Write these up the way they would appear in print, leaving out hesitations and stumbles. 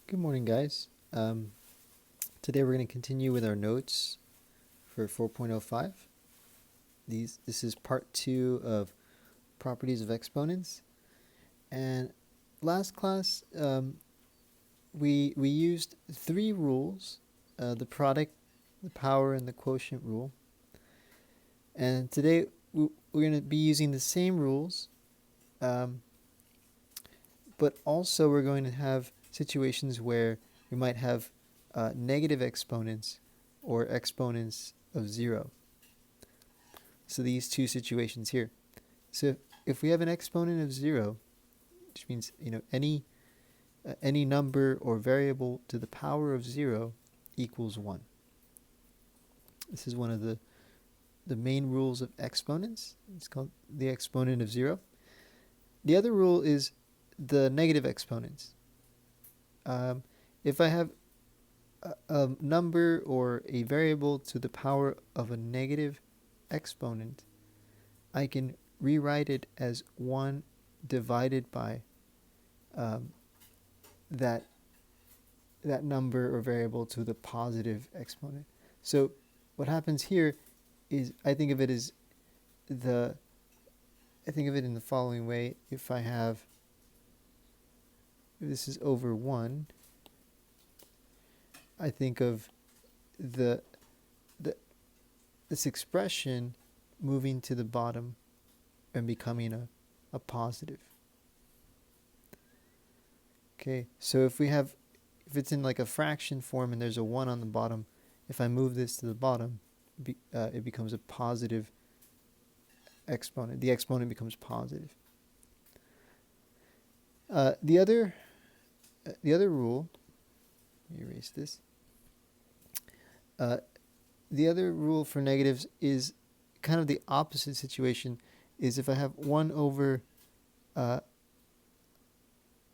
Good morning, guys. Today we're going to continue with our notes for 4.05. This is part 2 of properties of exponents. And last class we used 3 rules: the product, the power, and the quotient rule. And today we're going to be using the same rules, but also we're going to have situations where we might have negative exponents or exponents of 0. So these two situations here. So if we have an exponent of 0, which means any number or variable to the power of 0 equals 1. This is one of the main rules of exponents. It's called the exponent of 0. The other rule is the negative exponents. If I have a number or a variable to the power of a negative exponent, I can rewrite it as 1 divided by that number or variable to the positive exponent. So what happens here is I think of it in the following way. If this is over 1, I think of this expression moving to the bottom and becoming a positive. Okay, so if it's in like a fraction form and there's a 1 on the bottom, if I move this to the bottom, it becomes a positive exponent. The exponent becomes positive. The other rule, let me erase this. The other rule for negatives is kind of the opposite situation. Is if I have 1 over a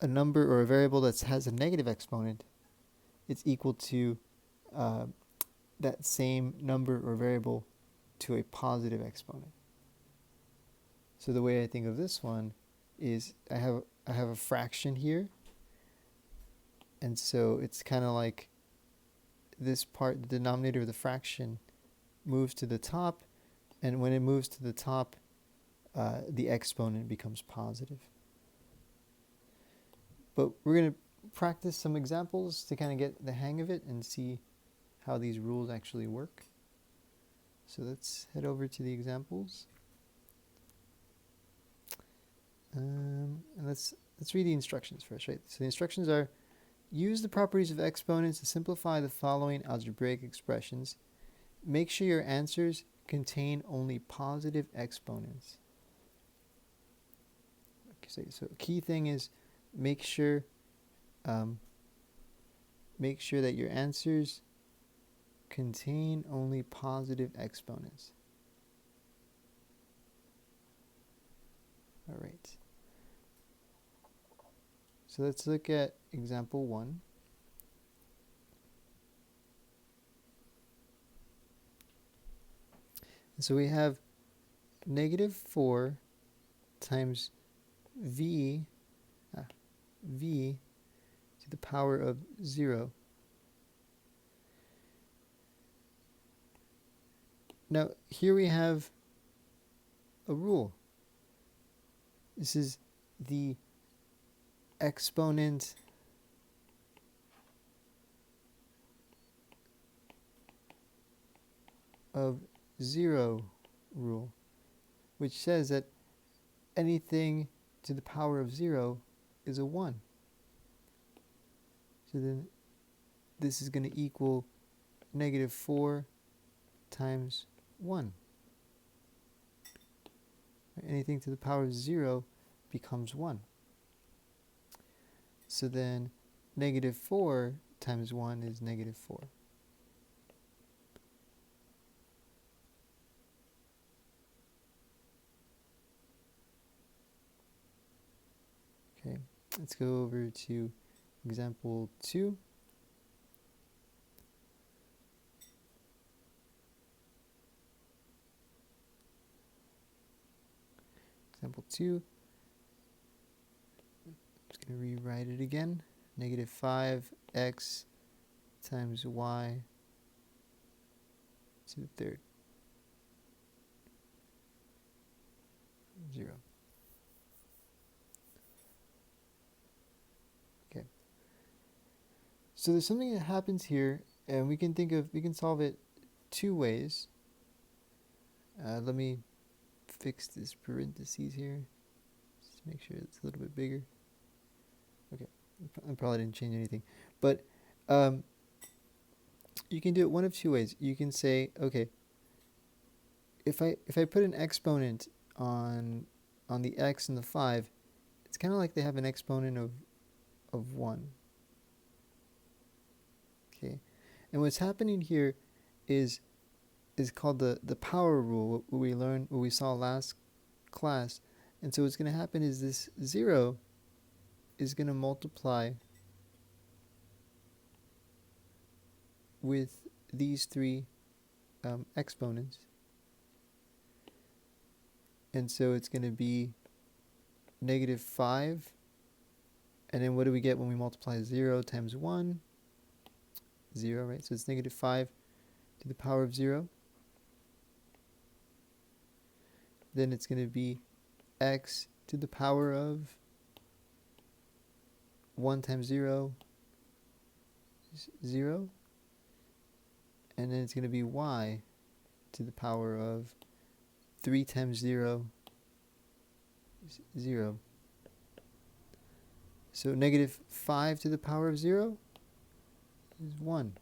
number or a variable that has a negative exponent, it's equal to that same number or variable to a positive exponent. So the way I think of this one is I have a fraction here, and so it's kind of like this part, the denominator of the fraction, moves to the top, and when it moves to the top, the exponent becomes positive. But we're going to practice some examples to kind of get the hang of it and see how these rules actually work. So let's head over to the examples. And let's read the instructions first, right? So the instructions are: use the properties of exponents to simplify the following algebraic expressions. Make sure your answers contain only positive exponents. Okay, so key thing is make sure that your answers contain only positive exponents. All right. So let's look at example 1. So we have -4 times v to the power of 0. Now here we have a rule. This is the exponent of 0 rule, which says that anything to the power of 0 is a 1. So then this is going to equal -4 times 1. Anything to the power of 0 becomes 1. So then -4 times 1 is -4. Okay, let's go over to example 2. Example 2. I'm just going to rewrite it again. -5 x times y to the third. 0. Okay. So there's something that happens here, and we can solve it two ways. Let me fix this parentheses here, just to make sure it's a little bit bigger. Okay, I probably didn't change anything, but you can do it one of two ways. You can say, okay, if I put an exponent on the x and the 5, it's kind of like they have an exponent of 1. Okay, and what's happening here is called the power rule, what we saw last class. And so what's going to happen is this 0 is going to multiply with these three exponents. And so it's going to be negative 5. And then what do we get when we multiply 0 times 1? 0, right? So it's negative 5 to the power of 0. Then it's going to be x to the power of 1 times 0 is 0. And then it's going to be y to the power of 3 times 0 is 0. So negative 5 to the power of 0 is 1.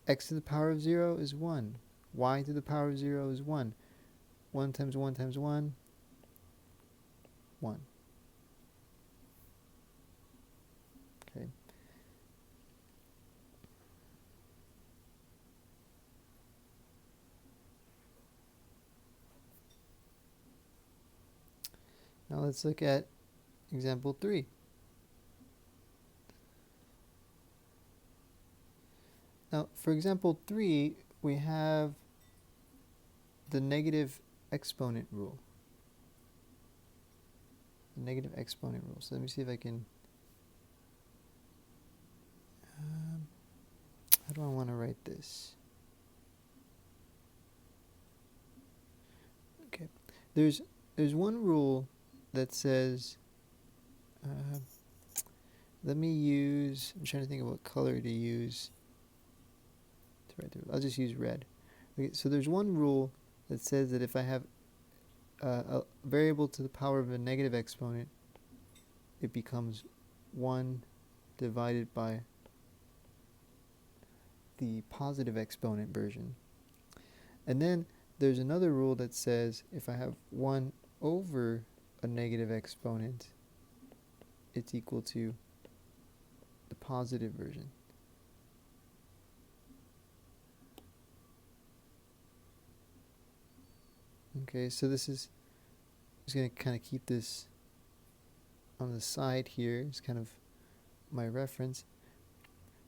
X to the power of 0 is 1. Y to the power of 0 is 1. 1 times 1 times 1, 1. Okay. Now let's look at example 3. Now, for example 3, we have the negative exponent rule. The negative exponent rule. So let me see if I can... how do I want to write this? Okay. There's one rule that says... let me use... I'm trying to think of what color to use. I'll just use red. Okay, so there's one rule that says that if I have a variable to the power of a negative exponent, it becomes 1 divided by the positive exponent version. And then there's another rule that says if I have 1 over a negative exponent, it's equal to the positive version. Okay, so this is just going to kind of keep this on the side here. It's kind of my reference.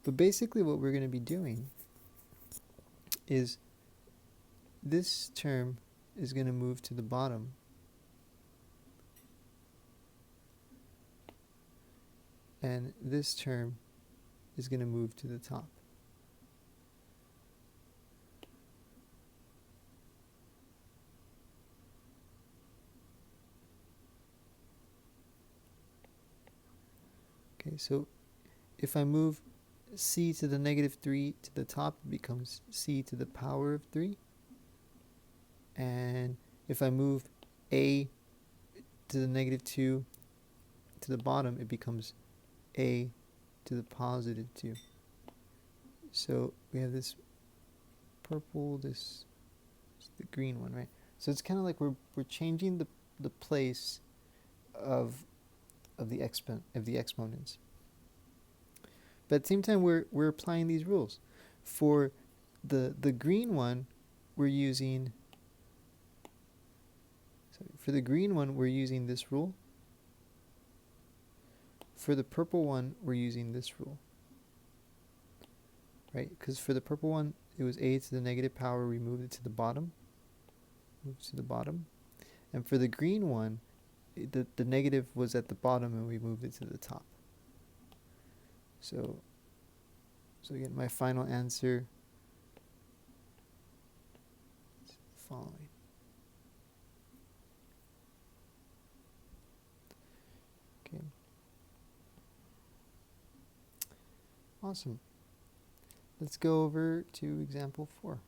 But basically what we're going to be doing is this term is going to move to the bottom. And this term is going to move to the top. Okay, so if I move c to the negative 3 to the top, it becomes c to the power of 3. And if I move a to the negative 2 to the bottom, it becomes a to the positive 2. So we have this purple, this is the green one, right? So it's kind of like we're changing the place of the exponents. But at the same time, we're applying these rules. For the green one, we're using this rule. For the purple one, we're using this rule. Right? Because for the purple one, it was a to the negative power, we moved it to the bottom. Moves to the bottom. And for the green one, the negative was at the bottom and we moved it to the top. So So again, my final answer is the following. Okay. Awesome. Let's go over to example 4.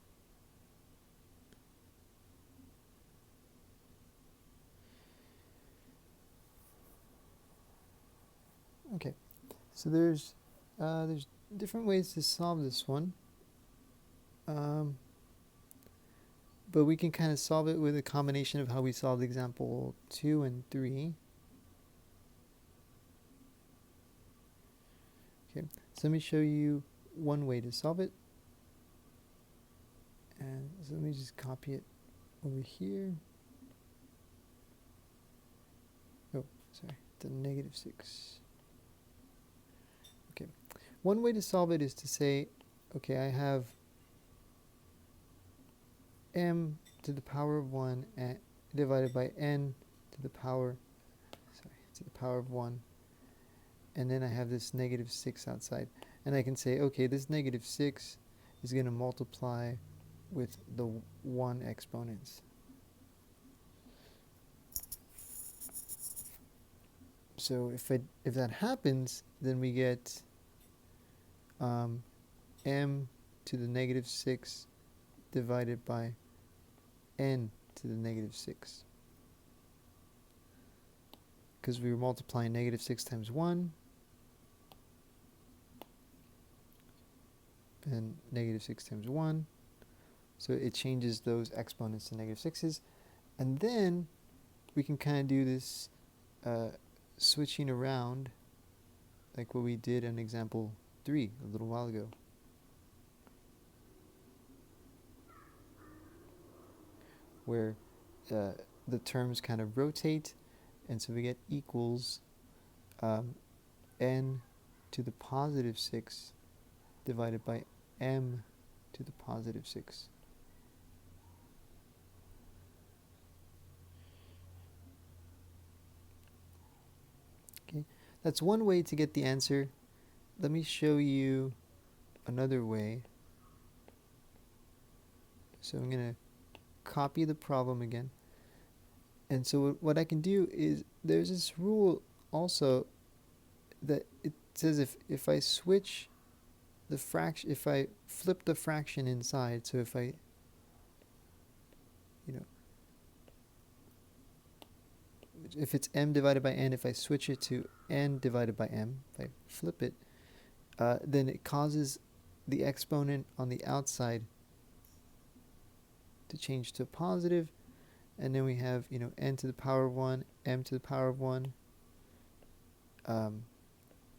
Okay, so there's different ways to solve this one, but we can kind of solve it with a combination of how we solved example 2 and 3. Okay, so let me show you one way to solve it, and so let me just copy it over here. Oh, sorry, the -6. Okay, one way to solve it is to say, okay, I have m to the power of 1 divided by n to the power of 1, and then I have this -6 outside, and I can say, okay, this -6 is going to multiply with the 1 exponents. So if that happens, then we get m to the -6 divided by n to the -6, because we were multiplying -6 times 1 and -6 times 1, so it changes those exponents to -6's, and then we can kind of do this switching around like what we did in example 3 a little while ago, where the terms kind of rotate, and so we get equals n to the +6 divided by m to the +6. Okay, that's one way to get the answer. Let me show you another way. So I'm going to copy the problem again. And so what I can do is, there's this rule also that it says if I switch the fraction, if I flip the fraction inside, so if I, if it's m divided by n, if I switch it to n divided by m, if I flip it, then it causes the exponent on the outside to change to positive, and then we have, n to the power of 1, m to the power of 1.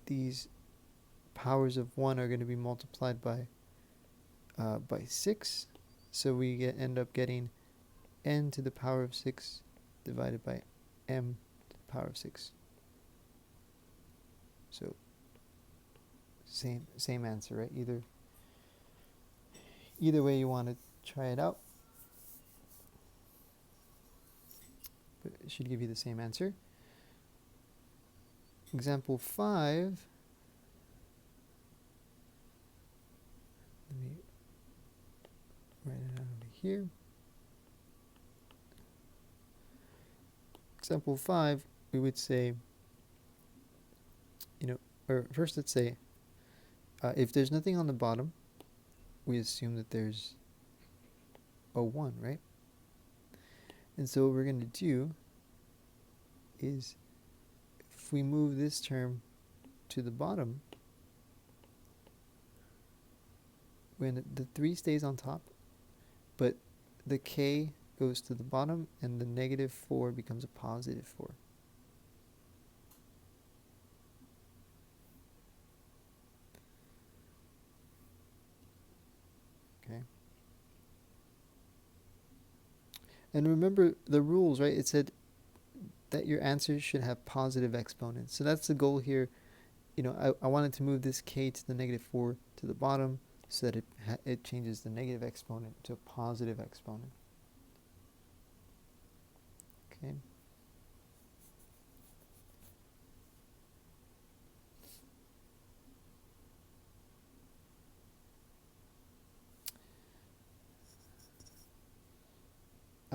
These powers of 1 are going to be multiplied by 6, so we end up getting n to the power of 6 divided by m to the power of 6. So same answer, right? Either way you want to try it out, but it should give you the same answer. Example 5. Let me write it out over here. Example 5, we would say, or first let's say, if there's nothing on the bottom, we assume that there's a 1, right? And so what we're going to do is, if we move this term to the bottom, when the 3 stays on top, but the k goes to the bottom, and the -4 becomes a +4. Okay. And remember the rules, right? It said that your answer should have positive exponents. So that's the goal here. I wanted to move this k to the -4 to the bottom, so that it changes the negative exponent to a positive exponent. Okay.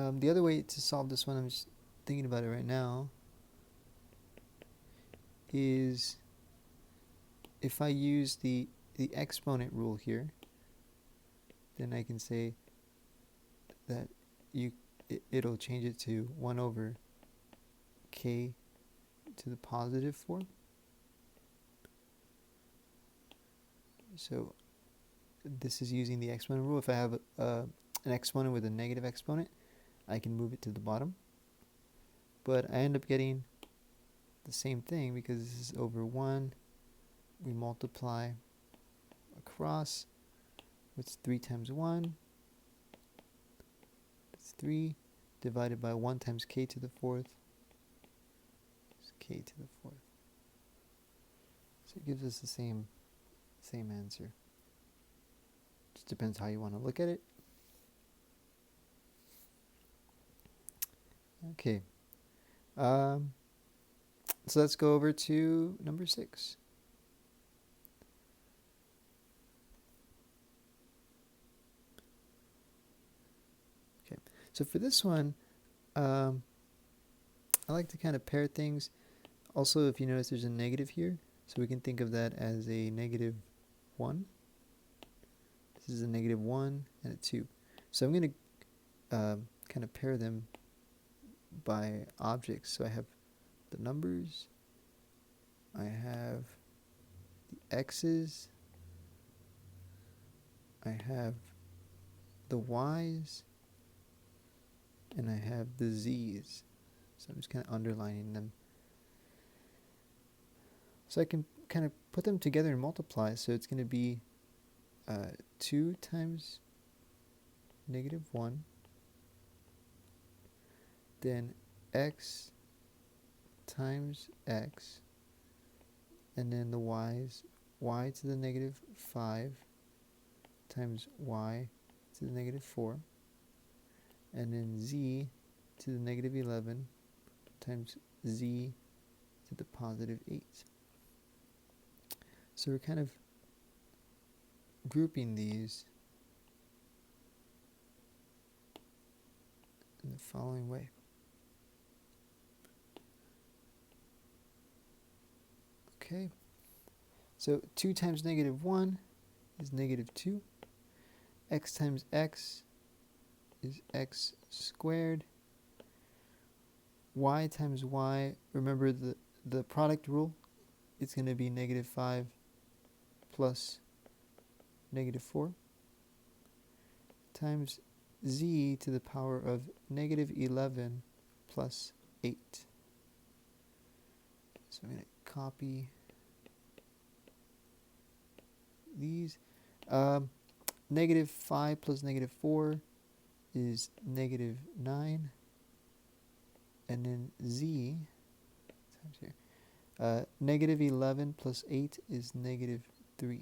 The other way to solve this one, I'm just thinking about it right now, is if I use the exponent rule here, then I can say that it'll change it to 1 over k to the positive 4. So this is using the exponent rule. If I have an exponent with a negative exponent, I can move it to the bottom. But I end up getting the same thing because this is over 1. We multiply across. What's 3 times 1? It's 3 divided by 1 times k to the 4th. It's k to the 4th. So it gives us the same answer. Just depends how you want to look at it. Okay. So let's go over to number 6. Okay. So for this one, I like to kind of pair things. Also, if you notice, there's a negative here, so we can think of that as a negative 1. This is a negative 1 and a 2. So I'm going to kind of pair them by objects. So I have the numbers, I have the x's, I have the y's, and I have the z's. So I'm just kind of underlining them. So I can kind of put them together and multiply. So it's going to be 2 times negative 1, then x times x, and then the y's, y to the negative 5 times y to the negative 4, and then z to the negative 11 times z to the positive 8. So we're kind of grouping these in the following way. Okay, so 2 times negative 1 is negative 2. X times x is x squared. Y times y, remember the product rule, it's going to be negative 5 plus negative 4 times z to the power of negative 11 plus 8. So I'm going to copy these. Negative 5 plus negative 4 is negative 9. And then z times here. Negative 11 plus 8 is negative 3.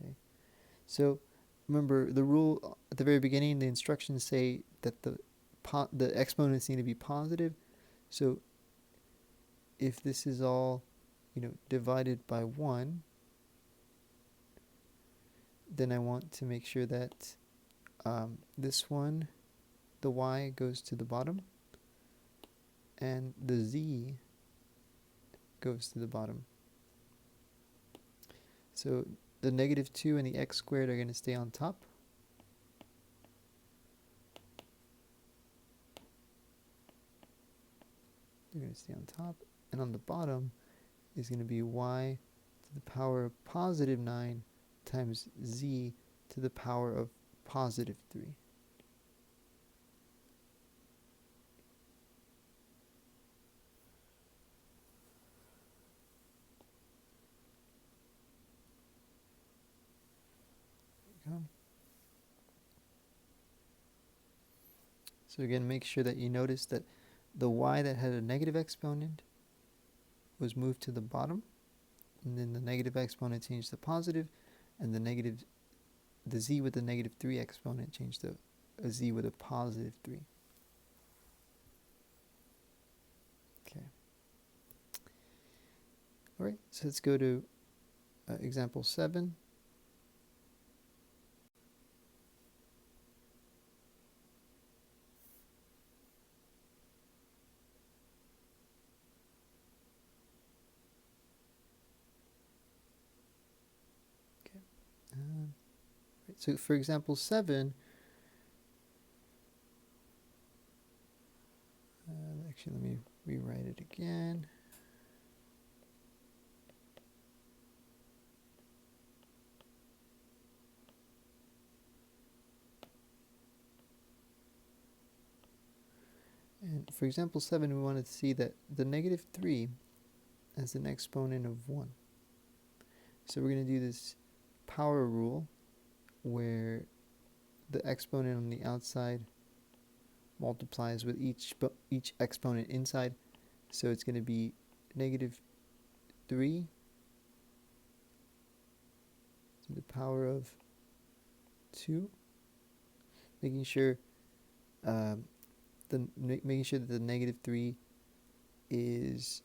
Okay. So remember the rule at the very beginning, the instructions say that the exponents need to be positive. So if this is all, divided by 1, then I want to make sure that this one, the y goes to the bottom, and the z goes to the bottom. So the negative 2 and the x squared are going to stay on top. They're going to stay on top. And on the bottom is going to be y to the power of positive 9 times z to the power of positive 3. So again, make sure that you notice that the y that had a negative exponent was moved to the bottom, and then the negative exponent changed to positive, and the z with the negative 3 exponent changed to a z with a positive 3. Okay. All right, so let's go to example 7. So for example 7, actually let me rewrite it again. And for example 7, we wanted to see that the negative 3 has an exponent of 1. So we're going to do this power rule where the exponent on the outside multiplies with each exponent inside. So it's going to be negative 3 to the power of 2, making sure making sure that the negative 3 is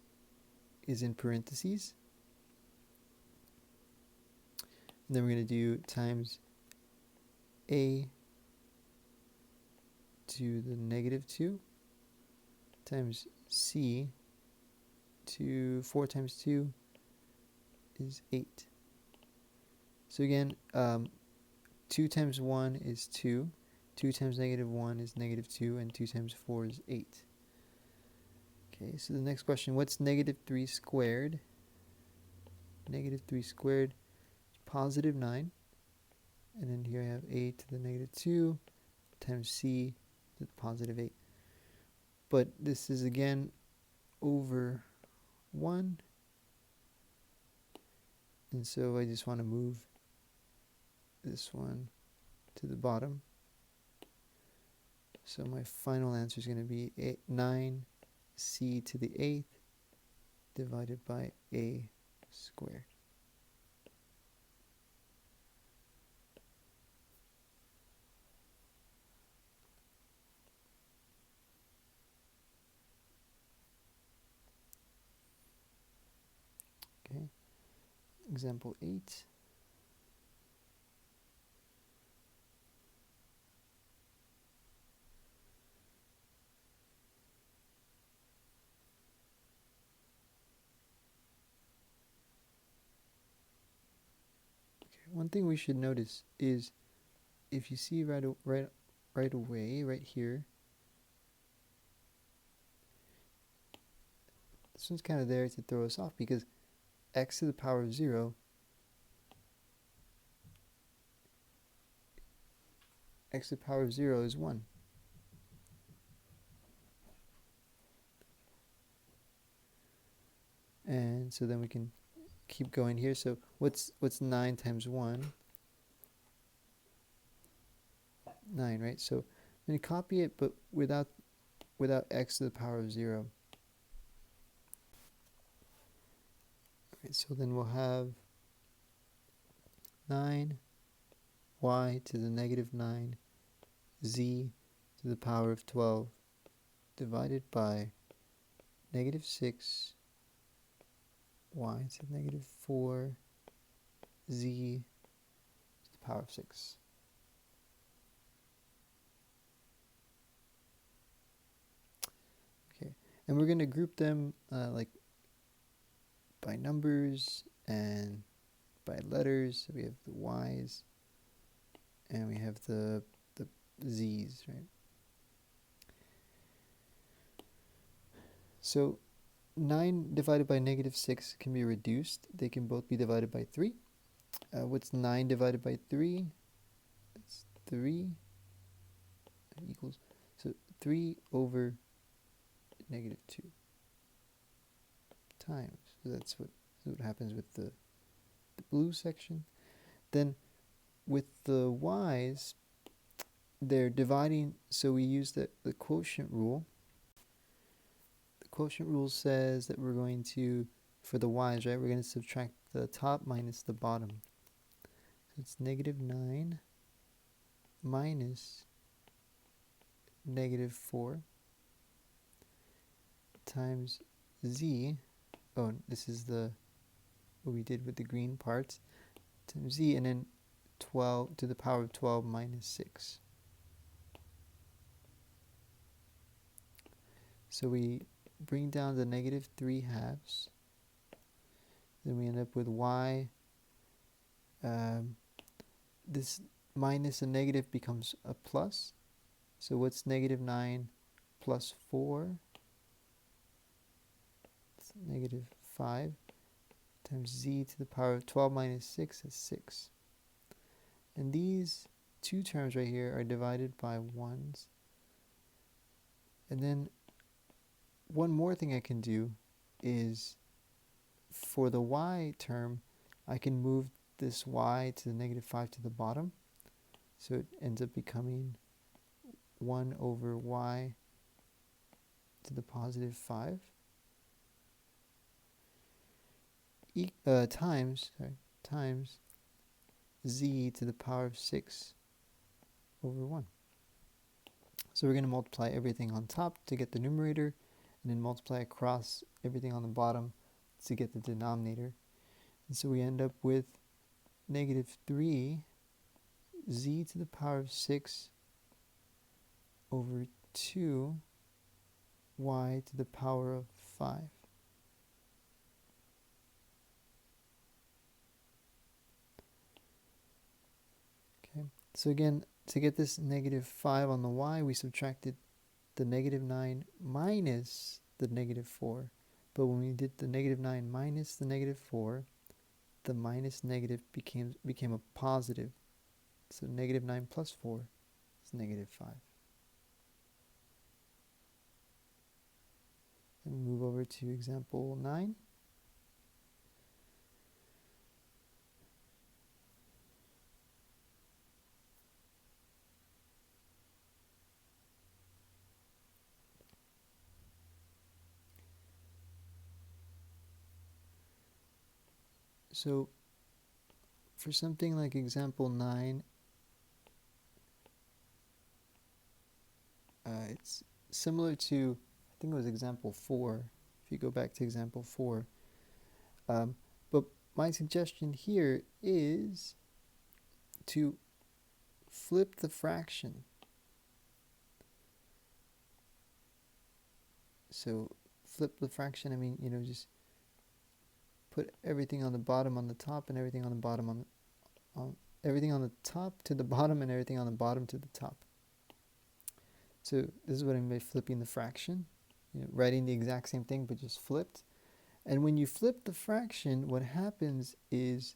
in parentheses. And then we're going to do times a to the negative 2 times c to 4 times 2 is 8. So again, 2 times 1 is 2, 2 times negative 1 is negative 2, and 2 times 4 is 8. Okay, so the next question, what's negative 3 squared? Negative 3 squared is positive 9. And then here I have a to the negative 2 times c to the positive 8. But this is again over 1. And so I just want to move this one to the bottom. So my final answer is going to be 9c to the 8th divided by a squared. Okay, example 8. One thing we should notice is if you see right away, right here, this one's kind of there to throw us off because x to the power of 0, x to the power of 0 is 1. And so then we can keep going here. So what's 9 times 1? 9, right? So I'm going to copy it, but without x to the power of 0. Right, so then we'll have 9 y to the negative 9 z to the power of 12 divided by negative 6 y to the negative 4 z to the power of 6. Okay, and we're going to group them like by numbers and by letters. So we have the y's and we have the z's, right? So 9 divided by negative 6 can be reduced. They can both be divided by 3. What's 9 divided by 3? That's 3 equals, so 3 over negative 2 times. So that's what happens with the blue section. Then with the y's, they're dividing, so we use the quotient rule. The quotient rule says that we're going to, for the y's, right, we're going to subtract the top minus the bottom. So it's negative 9 minus negative 4 times z. Oh, this is what we did with the green parts, times z, and then 12 to the power of 12 minus 6. So we bring down the negative 3 halves. Then we end up with y. This minus a negative becomes a plus. So what's negative 9 plus 4? It's negative 5 times z to the power of 12 minus 6 is 6. And these two terms right here are divided by 1s. And then one more thing I can do is for the y term, I can move this y to the negative 5 to the bottom. So it ends up becoming 1 over y to the positive 5 times z to the power of 6 over 1. So we're going to multiply everything on top to get the numerator, and then multiply across everything on the bottom to get the denominator. And so we end up with negative 3 z to the power of 6 over 2 y to the power of 5. Okay, so again, to get this negative 5 on the y, we subtracted the negative 9 minus the negative 4. But when we did the negative 9 minus the negative 4, the minus negative became a positive. So negative 9 plus 4 is negative 5. And move over to example 9. So for something like example 9, it's similar to, I think it was example 4, if you go back to example 4. But my suggestion here is to flip the fraction. So flip the fraction, I mean, just put everything on the bottom on the top, and everything on the bottom on everything on the top to the bottom, and everything on the bottom to the top. So this is what I mean by flipping the fraction. Writing the exact same thing but just flipped. And when you flip the fraction, what happens is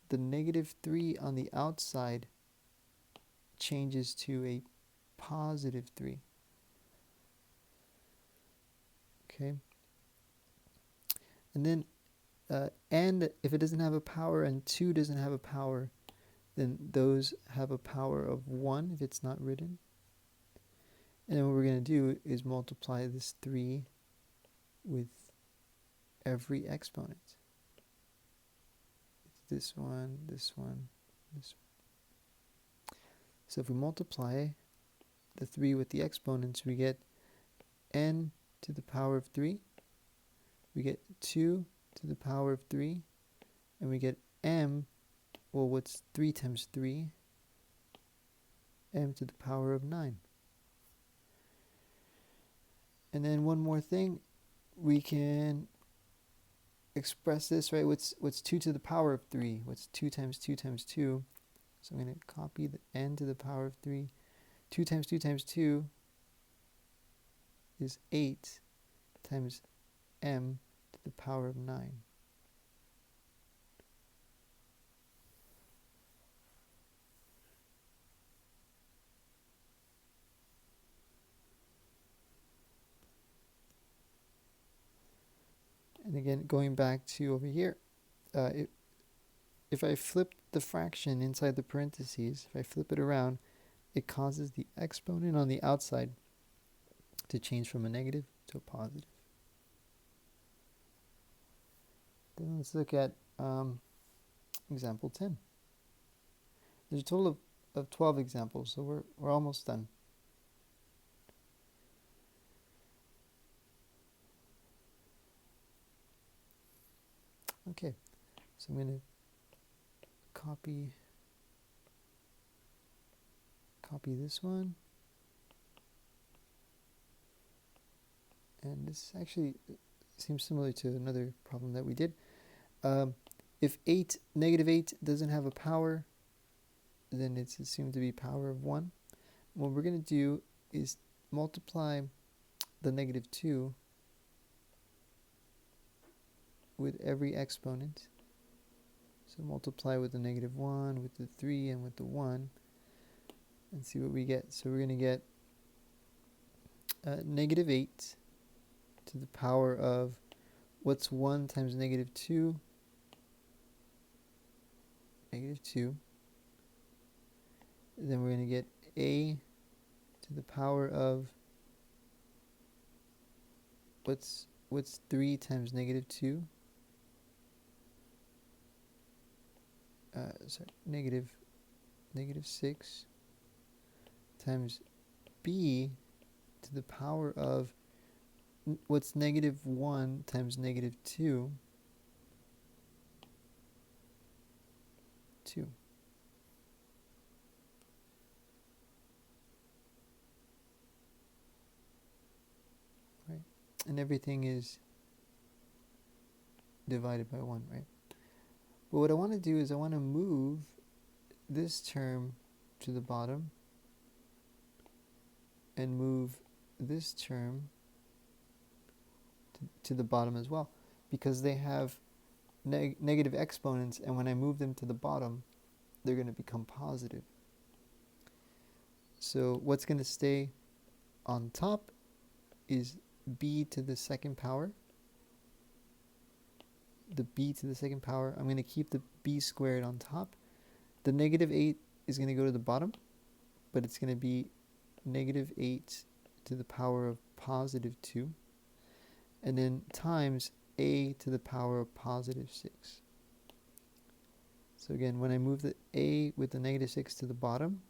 the negative 3 on the outside changes to a positive 3. Okay. And then and if it doesn't have a power and 2 doesn't have a power, then those have a power of 1 if it's not written. And then what we're going to do is multiply this 3 with every exponent. It's this one, this one, this one. So if we multiply the 3 with the exponents, we get n to the power of 3. We get 2 to the power of 3. And we get m, well, what's 3 times 3? M to the power of 9. And then one more thing, we can express this, right? What's 2 to the power of 3? What's 2 times 2 times 2? So I'm going to copy the n to the power of 3. 2 times 2 times 2 is 8 times m to the power of 9. And again, going back to over here, if I flip the fraction inside the parentheses, if I flip it around, it causes the exponent on the outside to change from a negative to a positive. Then let's look at example 10. There's a total of 12 examples, so we're almost done. Okay, so I'm going to copy this one, and this actually seems similar to another problem that we did. If negative 8 doesn't have a power, then it's assumed to be power of 1. What we're going to do is multiply the negative 2 with every exponent. So multiply with the negative 1, with the 3, and with the 1, and see what we get. So we're going to get negative 8 to the power of, what's 1 times negative 2? Negative 2. And then we're going to get a to the power of, what's 3 times negative 2? Sorry, negative 6 times b to the power of, what's negative 1 times negative 2? 2. Right? And everything is divided by 1, right? But what I want to do is I want to move this term to the bottom and move this term to the bottom as well, because they have negative exponents, and when I move them to the bottom, they're going to become positive. So what's going to stay on top is b to the second power. The b to the second power. I'm going to keep the b squared on top. The negative 8 is going to go to the bottom, but it's going to be negative 8 to the power of positive 2. And then times a to the power of positive 6. So again, when I move the a with the negative 6 to the bottom,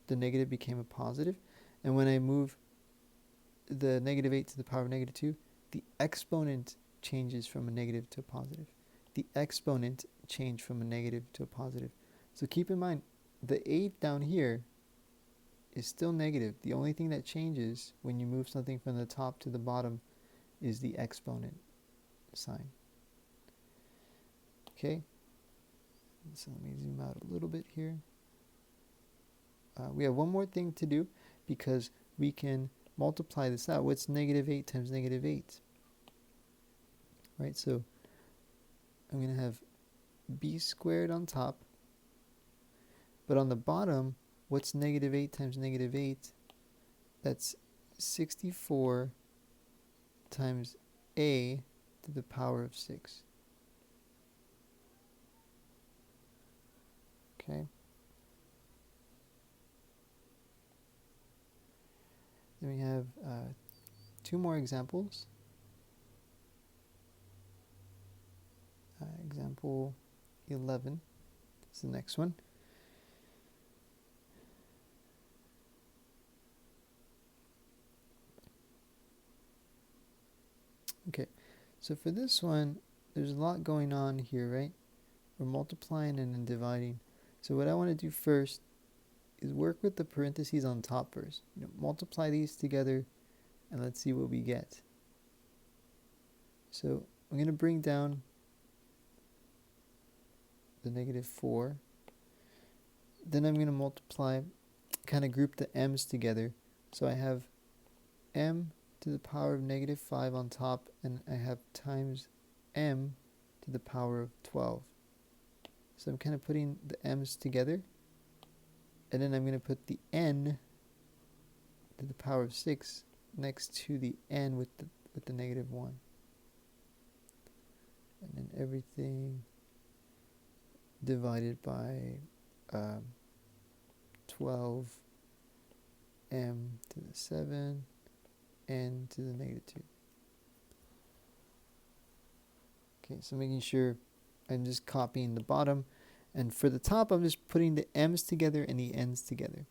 the negative became a positive. And when I move the negative 8 to the power of negative 2, the exponent changes from a negative to a positive. The exponent changed from a negative to a positive. So keep in mind, the 8 down here is still negative. The only thing that changes when you move something from the top to the bottom is the exponent sign. Okay, so let me zoom out a little bit here. We have one more thing to do, because we can multiply this out. What's negative 8 times negative 8? Right, so I'm going to have b squared on top, but on the bottom, what's negative 8 times negative 8? That's 64 times a to the power of 6. Okay. Then we have 2 more examples. Example 11 is the next one. Okay, so for this one, there's a lot going on here, right? We're multiplying and then dividing. So what I want to do first is work with the parentheses on top first. Multiply these together and let's see what we get. So I'm going to bring down the negative 4. Then I'm going to multiply, kind of group the m's together. So I have m to the power of negative 5 on top, and I have times m to the power of 12. So I'm kind of putting the m's together, and then I'm going to put the n to the power of 6 next to the n with the negative 1. And then everything divided by 12 m to the 7 n to the negative 2. Okay, so making sure I'm just copying the bottom, and for the top I'm just putting the m's together and the n's together.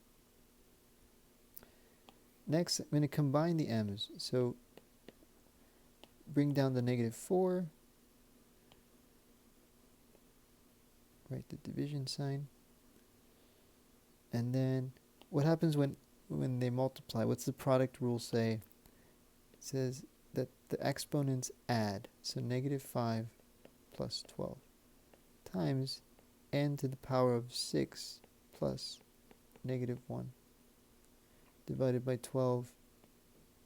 Next, I'm going to combine the m's. So bring down the negative 4, write the division sign, and then what happens when they multiply? What's the product rule say? It says that the exponents add, so negative 5 plus 12 times n to the power of 6 plus negative 1 divided by 12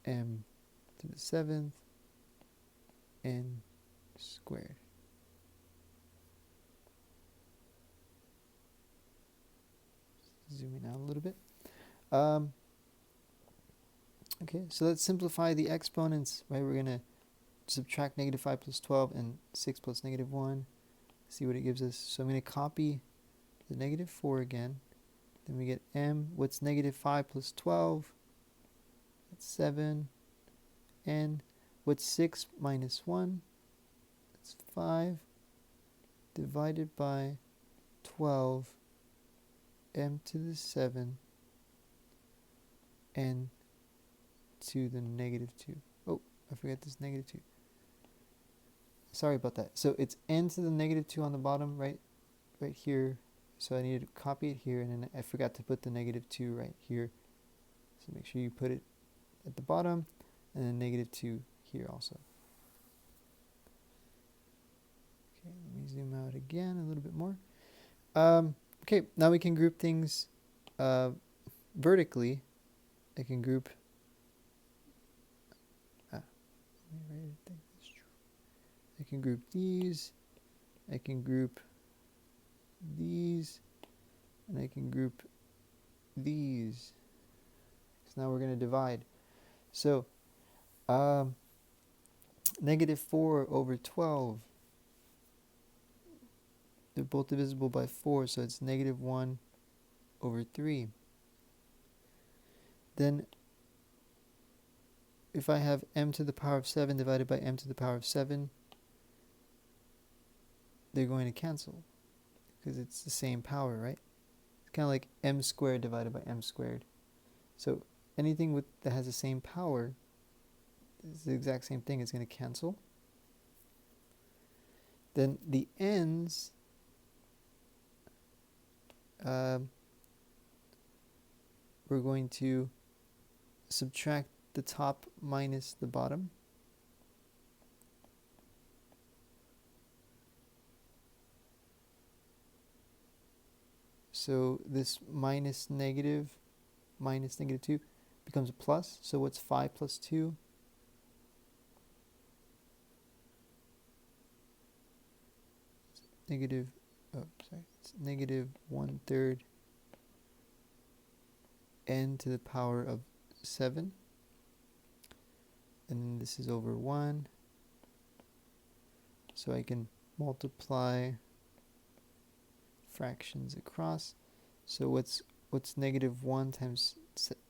m to the 7th n squared. Zooming out a little bit. Okay, so let's simplify the exponents, right? We're going to subtract negative 5 plus 12 and 6 plus negative 1. See what it gives us. So I'm going to copy the negative 4 again. Then we get m. What's negative 5 plus 12? That's 7. N. What's 6 minus 1? That's 5. Divided by 12. M to the 7. N to the negative 2. Oh, I forgot this negative 2. Sorry about that. So it's n to the negative 2 on the bottom, right here. So I need to copy it here, and then I forgot to put the negative 2 right here. So make sure you put it at the bottom, and then negative 2 here also. Okay, let me zoom out again a little bit more. Okay, now we can group things vertically. I can group. I can group these. I can group these, and I can group these. So now we're going to divide. So negative 4 over 12. They're both divisible by 4, so it's negative 1 over 3. Then if I have m to the power of 7 divided by m to the power of 7, they're going to cancel because it's the same power, right? It's kind of like m squared divided by m squared. So anything that has the same power is the exact same thing. It's going to cancel. Then the n's, we're going to subtract the top minus the bottom. So this minus negative 2 becomes a plus. So what's 5 plus 2? Negative, it's negative 1/3 n to the power of 7. And then this is over 1. So I can multiply fractions across. So what's negative 1 times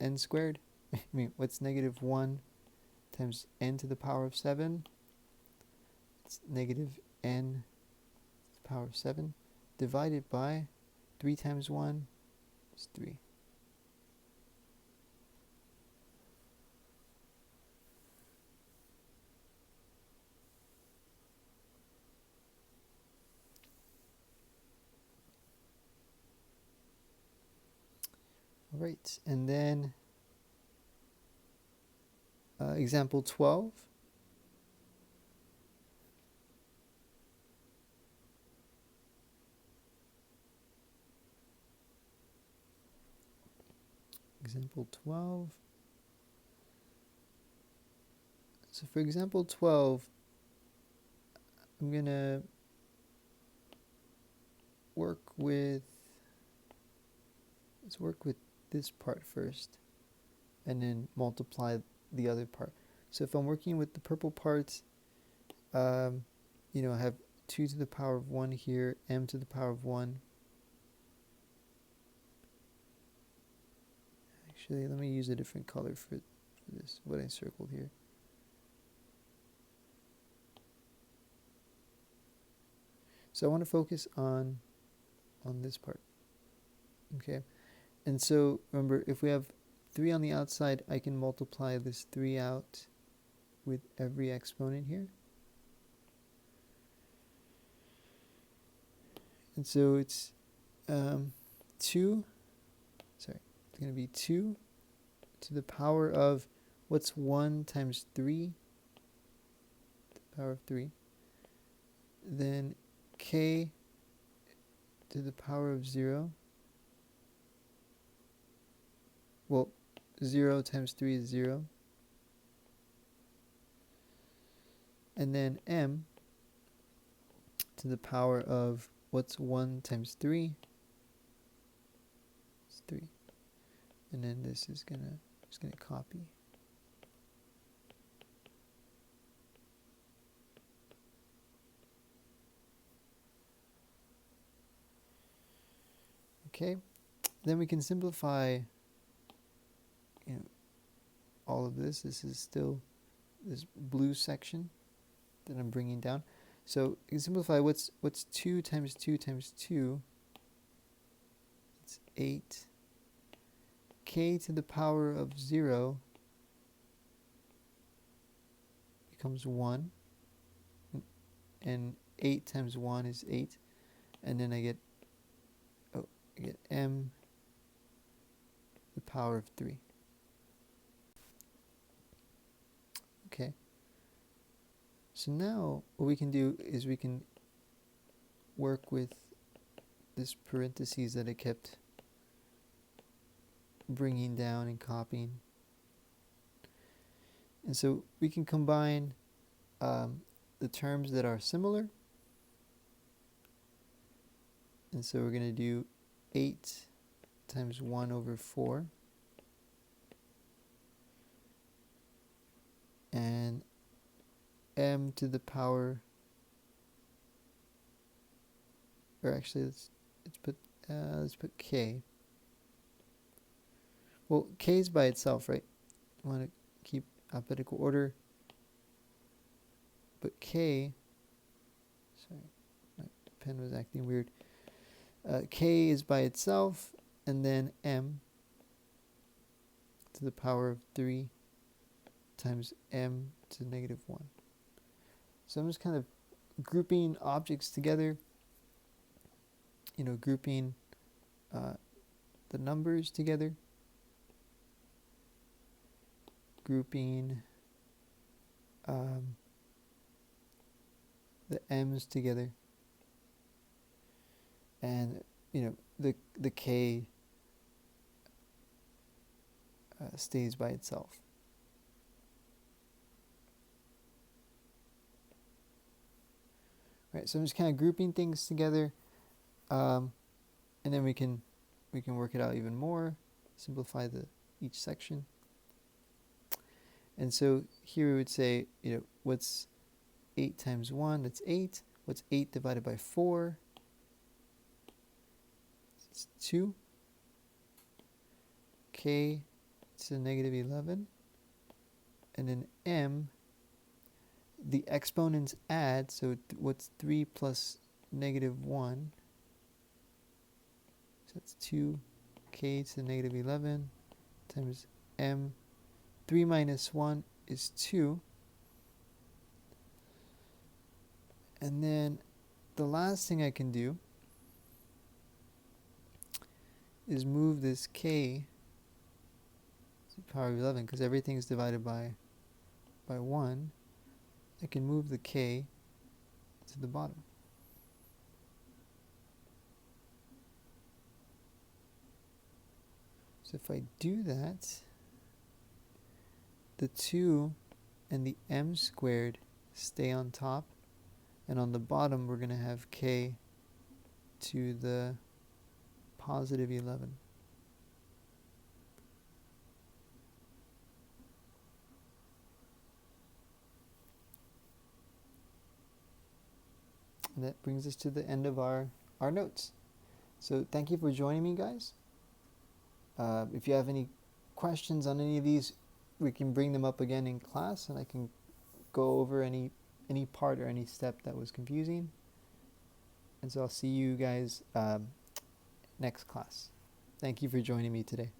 n squared? I mean, what's negative 1 times n to the power of 7? It's negative n to the power of 7 divided by 3 times 1 is 3. All right, and then example 12. Example 12. So for example 12, I'm going to let's work with this part first and then multiply the other part. So if I'm working with the purple parts, I have 2 to the power of 1 here, m to the power of 1. Actually, let me use a different color for this, what I circled here. So I want to focus on this part. Okay, and so remember, if we have 3 on the outside, I can multiply this 3 out with every exponent here. And so it's 2, it's going to be 2 to the power of, what's 1 times 3? The power of 3. Then k to the power of 0. Well, 0 times 3 is 0. And then m to the power of, what's 1 times 3? It's 3. And then this is just gonna copy. Okay, then we can simplify, all of this. This is still this blue section that I'm bringing down. So you can simplify what's 2 times 2 times 2. It's 8. K to the power of 0 becomes 1. And 8 times 1 is 8. And then I get m to the power of 3. Okay. So now what we can do is we can work with this parentheses that I kept bringing down and copying. And so we can combine the terms that are similar. And so we're going to do 8 times 1 over 4. And m to the power, or actually let's put k. Well, k is by itself, right? I want to keep alphabetical order. But k, sorry, my pen was acting weird. K is by itself, and then m to the power of 3 times m to the negative 1. So I'm just kind of grouping objects together, grouping the numbers together, grouping the m's together, and the k stays by itself. Right, so I'm just kind of grouping things together, and then we can work it out even more, simplify each section. And so here we would say, what's 8 times 1? That's 8. What's 8 divided by 4? It's 2. K to the negative 11. And then m, the exponents add, so what's 3 plus negative 1? So that's 2k to the negative 11 times m. 3 minus 1 is 2. And then the last thing I can do is move this k to the power of 11, because everything is divided by 1. I can move the k to the bottom. So if I do that, the 2 and the m squared stay on top, and on the bottom we're going to have k to the positive 11. And that brings us to the end of our notes. So thank you for joining me, guys. If you have any questions on any of these, we can bring them up again in class, and I can go over any part or any step that was confusing. And so I'll see you guys next class. Thank you for joining me today.